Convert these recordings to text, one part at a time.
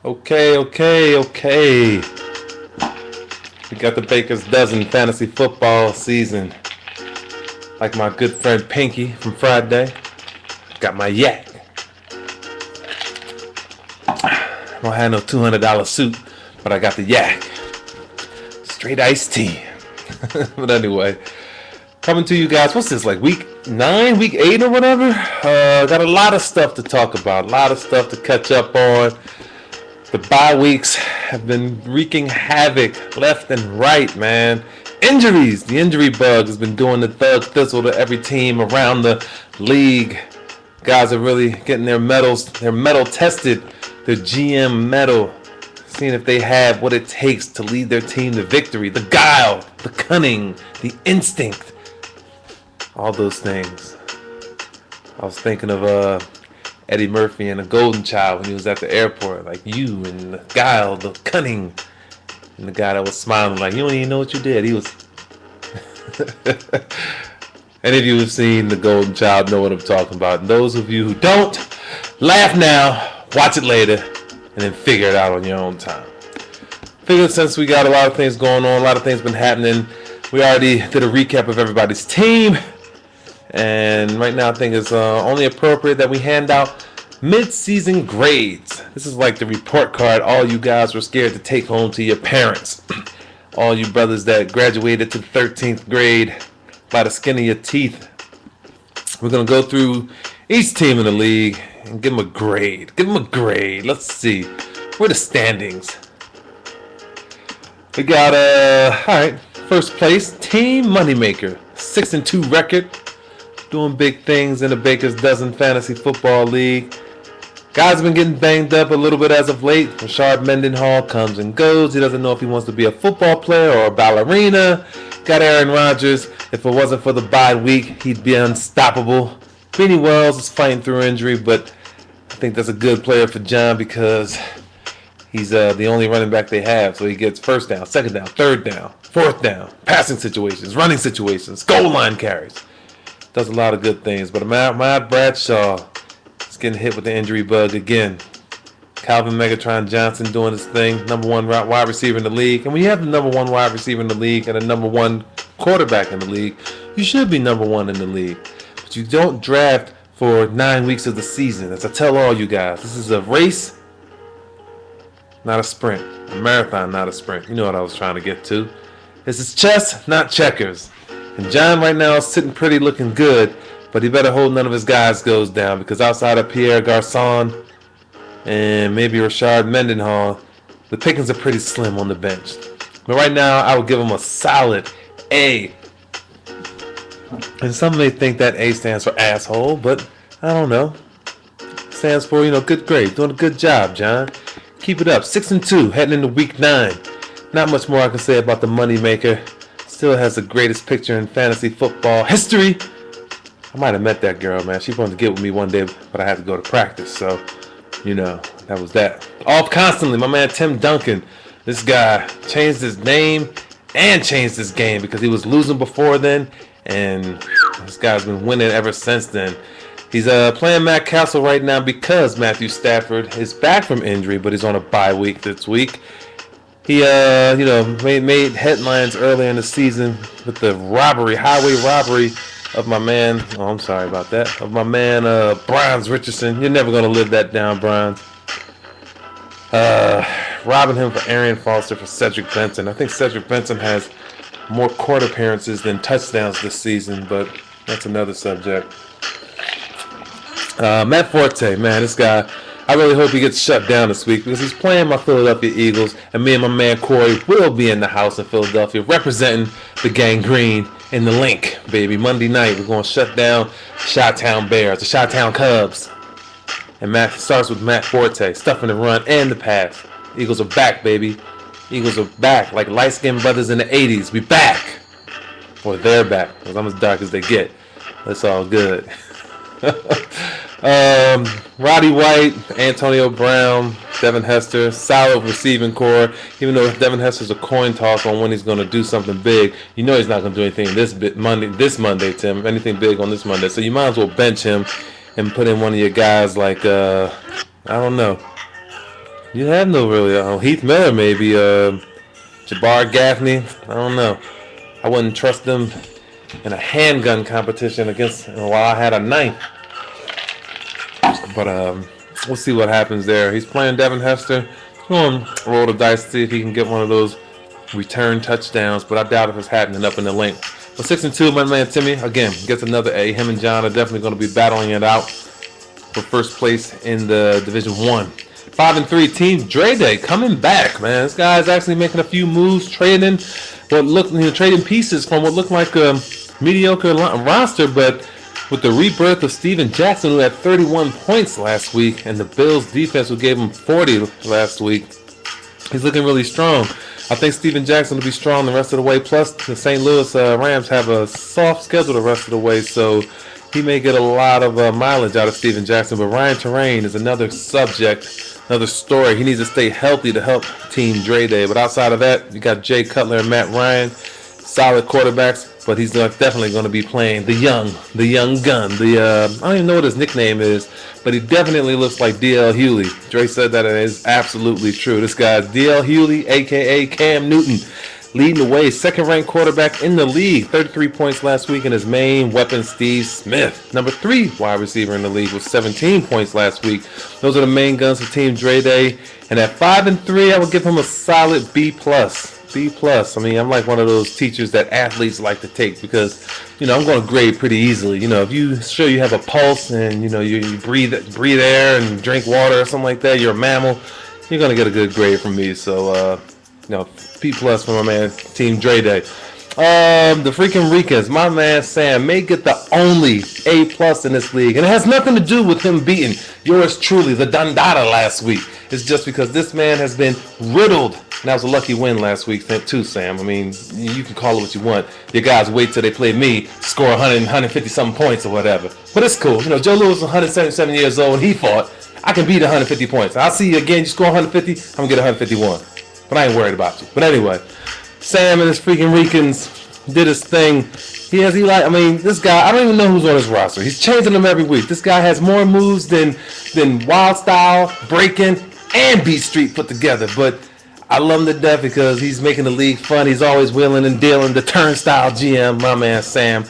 Okay. We got the Baker's Dozen fantasy football season. Like my good friend Pinky from Friday. Got my yak. I don't have no $200 suit, but I got the yak. Straight iced tea. But anyway, coming to you guys. What's this, like week 9, week 8 or whatever? Got a lot of stuff to talk about. A lot of stuff to catch up on. The bye weeks have been wreaking havoc left and right, man. Injuries. The injury bug has been doing the thug thistle to every team around the league. Guys are really getting their metal tested, their GM metal, seeing if they have what it takes to lead their team to victory. The guile, the cunning, the instinct, all those things. I was thinking of Eddie Murphy and the Golden Child when he was at the airport, like you and the guile, the cunning, and the guy that was smiling like, you don't even know what you did. He was... Any of you who've seen the Golden Child know what I'm talking about. And those of you who don't, laugh now, watch it later, and then figure it out on your own time. Figured since we got a lot of things going on, a lot of things been happening, we already did a recap of everybody's team. And right now I think it's only appropriate that we hand out mid-season grades. This is like the report card all you guys were scared to take home to your parents. All you brothers that graduated to the 13th grade by the skin of your teeth. We're going to go through each team in the league and give them a grade. Let's see. Where are the standings? We got, alright, first place, Team Moneymaker. 6-2 record. Doing big things in the Baker's Dozen Fantasy Football League. Guys have been getting banged up a little bit as of late. Rashard Mendenhall comes and goes. He doesn't know if he wants to be a football player or a ballerina. Got Aaron Rodgers. If it wasn't for the bye week, he'd be unstoppable. Beanie Wells is fighting through injury, but I think that's a good player for John because he's the only running back they have. So he gets first down, second down, third down, fourth down, passing situations, running situations, goal line carries. Does a lot of good things. But Matt Bradshaw is getting hit with the injury bug again. Calvin Megatron Johnson doing his thing. #1 wide receiver in the league. And when you have the #1 wide receiver in the league and a #1 quarterback in the league, you should be #1 in the league. But you don't draft for 9 weeks of the season. As I tell all you guys, this is a race, not a sprint. A marathon, not a sprint. You know what I was trying to get to. This is chess, not checkers. And John right now is sitting pretty, looking good, but he better hope none of his guys goes down because outside of Pierre Garçon and maybe Rashard Mendenhall, the pickings are pretty slim on the bench. But right now, I would give him a solid A. And some may think that A stands for asshole, but I don't know. It stands for, good grade. Doing a good job, John. Keep it up. 6-2, heading into week 9. Not much more I can say about the Moneymaker. Still has the greatest picture in fantasy football history. I might have met that girl, man. She wanted to get with me one day, but I had to go to practice. So, that was that. Off constantly, my man Tim Duncan. This guy changed his name and changed his game because he was losing before then. And this guy's been winning ever since then. He's playing Matt Castle right now because Matthew Stafford is back from injury, but he's on a bye week this week. He, made headlines earlier in the season with the highway robbery of my man. Oh, I'm sorry about that. Of my man, Bronze Richardson. You're never going to live that down, Bronze. Robbing him for Arian Foster for Cedric Benson. I think Cedric Benson has more court appearances than touchdowns this season, but that's another subject. Matt Forte, man, this guy, I really hope he gets shut down this week because he's playing my Philadelphia Eagles, and me and my man Corey will be in the house in Philadelphia representing the Gang Green in the Link, baby. Monday night, we're going to shut down Chi-Town Bears, the Chi-Town Cubs. And Matt starts with Matt Forte, stuffing the run and the pass. Eagles are back, baby. Eagles are back, like light-skinned brothers in the 80s. We back. Or they're back, because I'm as dark as they get. That's all good. Roddy White, Antonio Brown, Devin Hester, solid receiving core. Even though Devin Hester's a coin toss on when he's going to do something big, you know he's not going to do anything this Monday, Tim. Anything big on this Monday. So you might as well bench him and put in one of your guys like, I don't know. You have no really. Heath Miller maybe. Jabbar Gaffney. I don't know. I wouldn't trust them in a handgun competition against while I had a knife. But we'll see what happens there. He's playing Devin Hester. Going to roll the dice to see if he can get one of those return touchdowns. But I doubt if it's happening up in the link. But 6-2, my man Timmy again gets another A. Him and John are definitely going to be battling it out for first place in the Division 1. 5-3 Team Dre Day coming back, man. This guy's actually making a few moves, trading pieces from what looked like a mediocre roster, but with the rebirth of Steven Jackson, who had 31 points last week, and the Bills defense who gave him 40 last week, he's looking really strong. I think Steven Jackson will be strong the rest of the way. Plus, the St. Louis Rams have a soft schedule the rest of the way, so he may get a lot of mileage out of Steven Jackson. But Ryan Terrain is another subject, another story. He needs to stay healthy to help Team Dre Day. But outside of that, you got Jay Cutler and Matt Ryan, solid quarterbacks. But he's definitely going to be playing the young gun. I don't even know what his nickname is, but he definitely looks like D.L. Hewley. Dre said that, and it is absolutely true. This guy's D.L. Hewley, a.k.a. Cam Newton, leading the way. Second-ranked quarterback in the league. 33 points last week, and his main weapon, Steve Smith. Number 3 wide receiver in the league with 17 points last week. Those are the main guns for Team Dre Day. And at 5-3, I would give him a solid B+. B+. I mean, I'm like one of those teachers that athletes like to take because, I'm going to grade pretty easily. If you show you have a pulse and, you breathe air and drink water or something like that, you're a mammal, you're going to get a good grade from me. So, P+ for my man, Team Dre Day. The freaking Ricans, my man Sam may get the only A+ in this league. And it has nothing to do with him beating yours truly, the Dundada, last week. It's just because this man has been riddled. And that was a lucky win last week too, Sam. I mean, you can call it what you want. Your guys wait till they play me, score 100, 150 something points or whatever. But it's cool. Joe Louis was 177 years old and he fought. I can beat 150 points. I'll see you again. You score 150, I'm going to get 151. But I ain't worried about you. But anyway, Sam and his freaking Ricans did his thing. This guy, I don't even know who's on his roster. He's changing them every week. This guy has more moves than Wild Style, Breaking, and Beat Street put together. But I love him to death because he's making the league fun. He's always wheeling and dealing. The turnstile GM, my man Sam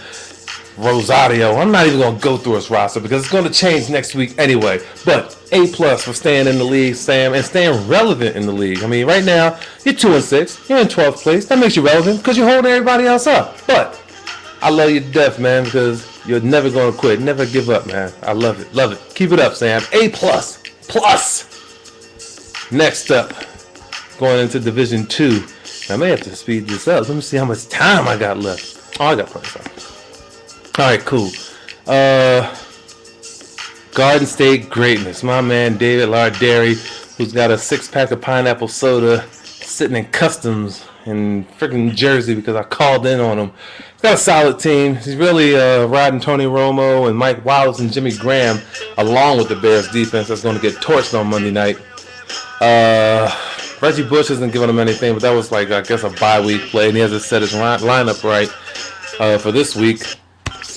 Rosario. I'm not even going to go through his roster because it's going to change next week anyway. But A+ for staying in the league, Sam, and staying relevant in the league. I mean, right now, you're 2-6. You're in 12th place. That makes you relevant because you're holding everybody else up. But I love you to death, man, because you're never going to quit. Never give up, man. I love it. Love it. Keep it up, Sam. A+. Plus. Next up, going into Division 2. I may have to speed this up. Let me see how much time I got left. Oh, I got plenty of time. All right, cool. Garden State Greatness. My man David Larderi, who's got a 6-pack of pineapple soda sitting in customs in freaking Jersey because I called in on him. He's got a solid team. He's really riding Tony Romo and Mike Wallace and Jimmy Graham along with the Bears defense that's going to get torched on Monday night. Reggie Bush isn't giving him anything, but that was like, I guess, a bye week play, and he has to set his lineup right for this week.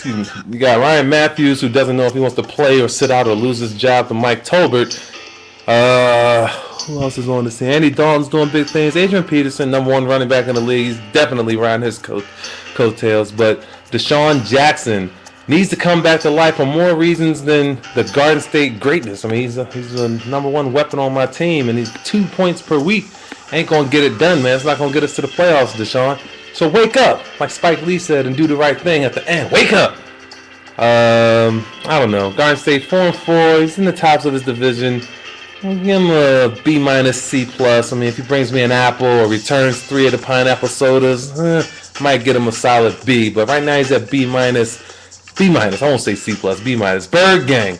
You got Ryan Matthews, who doesn't know if he wants to play or sit out or lose his job to Mike Tolbert. Who else is on the scene? Andy Dalton's doing big things. Adrian Peterson, number 1 running back in the league, he's definitely riding his coattails. But Deshaun Jackson needs to come back to life for more reasons than the Garden State Greatness. I mean, he's a number 1 weapon on my team, and he's 2 points per week. Ain't going to get it done, man. It's not going to get us to the playoffs, Deshaun. So wake up, like Spike Lee said, and do the right thing at the end. Wake up! I don't know. Garden State 4-4. He's in the tops of his division. I'll give him a B-, C+. I mean, if he brings me an apple or returns 3 of the pineapple sodas, might get him a solid B. But right now he's at B-. I won't say C+, B-. Bird Gang.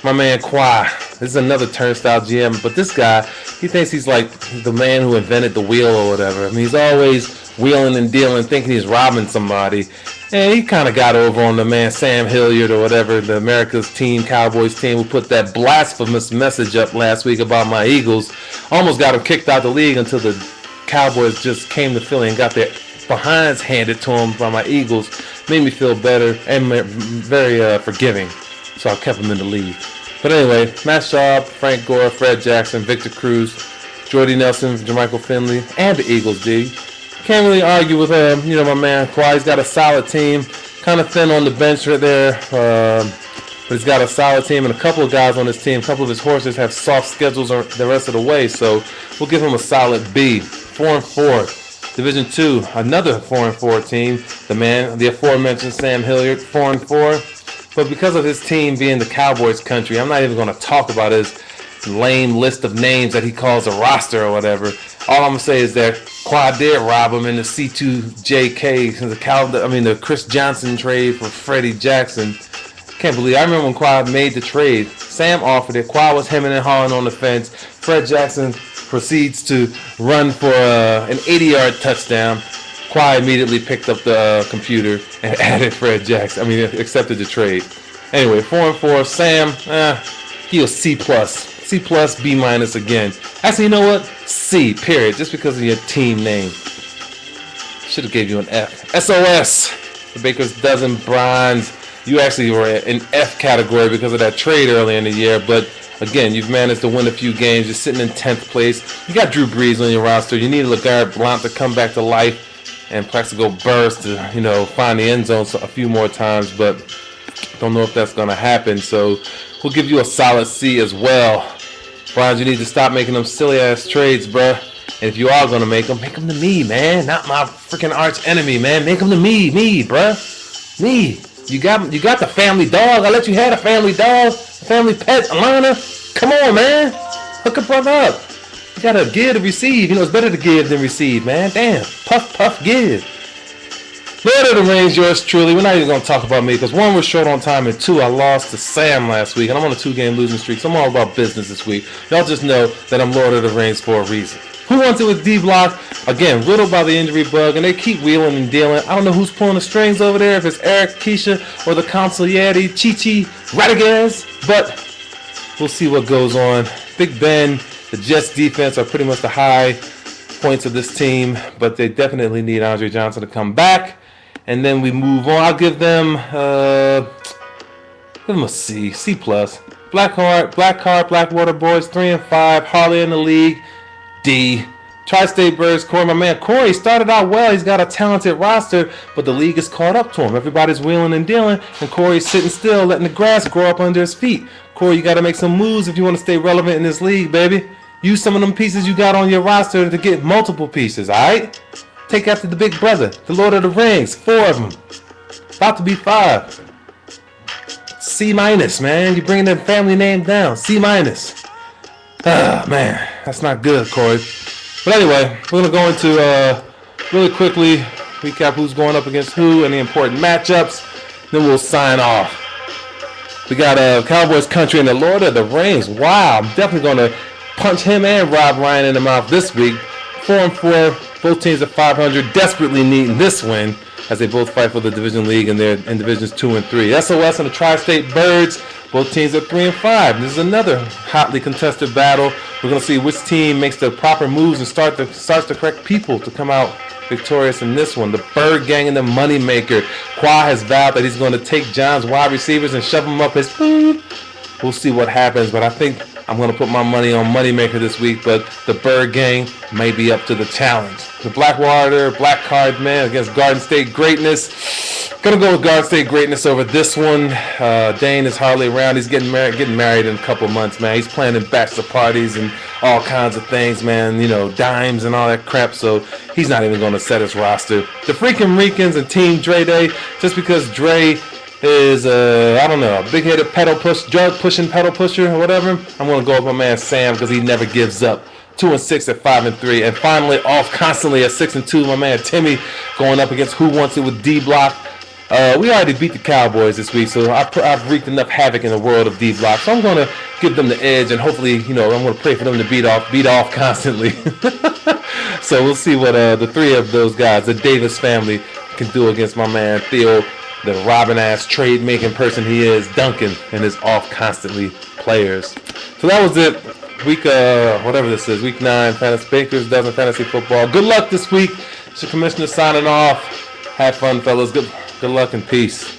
My man Qua. This is another turnstile GM, but this guy, he thinks he's like the man who invented the wheel or whatever. I mean, he's always wheeling and dealing, thinking he's robbing somebody. And he kind of got over on the man Sam Hilliard or whatever, the America's team, Cowboys team, who put that blasphemous message up last week about my Eagles. Almost got him kicked out the league until the Cowboys just came to Philly and got their behinds handed to him by my Eagles. Made me feel better and very forgiving. So I kept him in the league. But anyway, Matt Schaub, Frank Gore, Fred Jackson, Victor Cruz, Jordy Nelson, Jermichael Finley, and the Eagles, D. Can't really argue with my man Kawhi. He's got a solid team. Kind of thin on the bench right there. But he's got a solid team and a couple of guys on his team. A couple of his horses have soft schedules the rest of the way. So we'll give him a solid B. 4-4. Division 2, another 4-4 team. The aforementioned Sam Hilliard, 4-4. But because of his team being the Cowboys country, I'm not even going to talk about his lame list of names that he calls a roster or whatever. All I'm going to say is that Quad did rob him in the C2JK, the Chris Johnson trade for Freddie Jackson. Can't believe I remember when Quad made the trade. Sam offered it. Quad was hemming and hawing on the fence. Fred Jackson proceeds to run for an 80-yard touchdown. Quad immediately picked up the computer and added Fred Jackson. Accepted the trade. Anyway, 4-4. Sam, he was C+. C+, B- again. Actually, you know what? C, period. Just because of your team name. Should have gave you an F. SOS. The Baker's Dozen Bronze. You actually were in F category because of that trade earlier in the year. But again, you've managed to win a few games. You're sitting in 10th place. You got Drew Brees on your roster. You need LeGarrette Blount to come back to life and Plaxico Burress to, find the end zone a few more times. But don't know if that's going to happen. So we'll give you a solid C as well. Bronze, you need to stop making them silly-ass trades, bruh. And if you are going to make them to me, man. Not my freaking arch enemy, man. Make them to me, bruh. Me. You got the family dog. I let you have a family dog, family pet, Alana. Come on, man. Hook a brother up. You got to give to receive. It's better to give than receive, man. Damn. Puff, puff, give. Lord of the Rings, yours truly. We're not even going to talk about me because 1, we're short on time, and 2, I lost to Sam last week, and I'm on a 2-game losing streak, so I'm all about business this week. Y'all just know that I'm Lord of the Rings for a reason. Who wants it with D-Block? Again, riddled by the injury bug, and they keep wheeling and dealing. I don't know who's pulling the strings over there, if it's Eric, Keisha, or the consigliere, Chichi, Rodriguez, but we'll see what goes on. Big Ben, the Jets defense are pretty much the high points of this team, but they definitely need Andre Johnson to come back. And then we move on. I'll give them a C, C+. Blackwater Boys, 3-5. Harley in the league, D. Tri-State Birds, Corey, my man Corey started out well. He's got a talented roster, but the league is caught up to him. Everybody's wheeling and dealing, and Corey's sitting still, letting the grass grow up under his feet. Corey, you got to make some moves if you want to stay relevant in this league, baby. Use some of them pieces you got on your roster to get multiple pieces, all right? Take after the big brother, the Lord of the Rings, 4 of them. About to be 5. C-, man. You're bringing the family name down. C-. Ah, man. That's not good, Corey. But anyway, we're going to go into, really quickly, recap who's going up against who and the important matchups. Then we'll sign off. We got Cowboys Country and the Lord of the Rings. Wow. I'm definitely going to punch him and Rob Ryan in the mouth this week. 4-4. Both teams are 500, desperately needing this win as they both fight for the division league and they're in divisions 2 and 3. SOS and the Tri-State Birds, both teams are 3-5. This is another hotly contested battle. We're going to see which team makes the proper moves and starts the correct people to come out victorious in this one. The Bird Gang and the Moneymaker. Qua has vowed that he's going to take John's wide receivers and shove them up his boot. We'll see what happens, but I think I'm going to put my money on Moneymaker this week, but the Bird Gang may be up to the challenge. The Blackwater, Black Card Man against Garden State Greatness. Going to go with Garden State Greatness over this one. Dane is hardly around. He's getting married in a couple months, man. He's planning bachelor parties and all kinds of things, man. Dimes and all that crap, so he's not even going to set his roster. The freaking Ricans and Team Dre Day, just because Dre is a big-headed drug pushing pedal pusher or whatever. I'm gonna go with my man Sam because he never gives up. 2-6 at 5-3, and finally off constantly at 6-2. My man Timmy going up against Who Wants It with D-Block. We already beat the Cowboys this week, so I've wreaked enough havoc in the world of D-Block. So I'm gonna give them the edge, and hopefully, I'm gonna pray for them to beat off constantly. So we'll see what the 3 of those guys, the Davis family, can do against my man Theo, the Robin-ass trade-making person he is, Duncan, and his off-constantly players. So that was it. Week, whatever this is, Week 9, Baker's Dozen Fantasy Football. Good luck this week. It's your commissioner signing off. Have fun, fellas. Good luck and peace.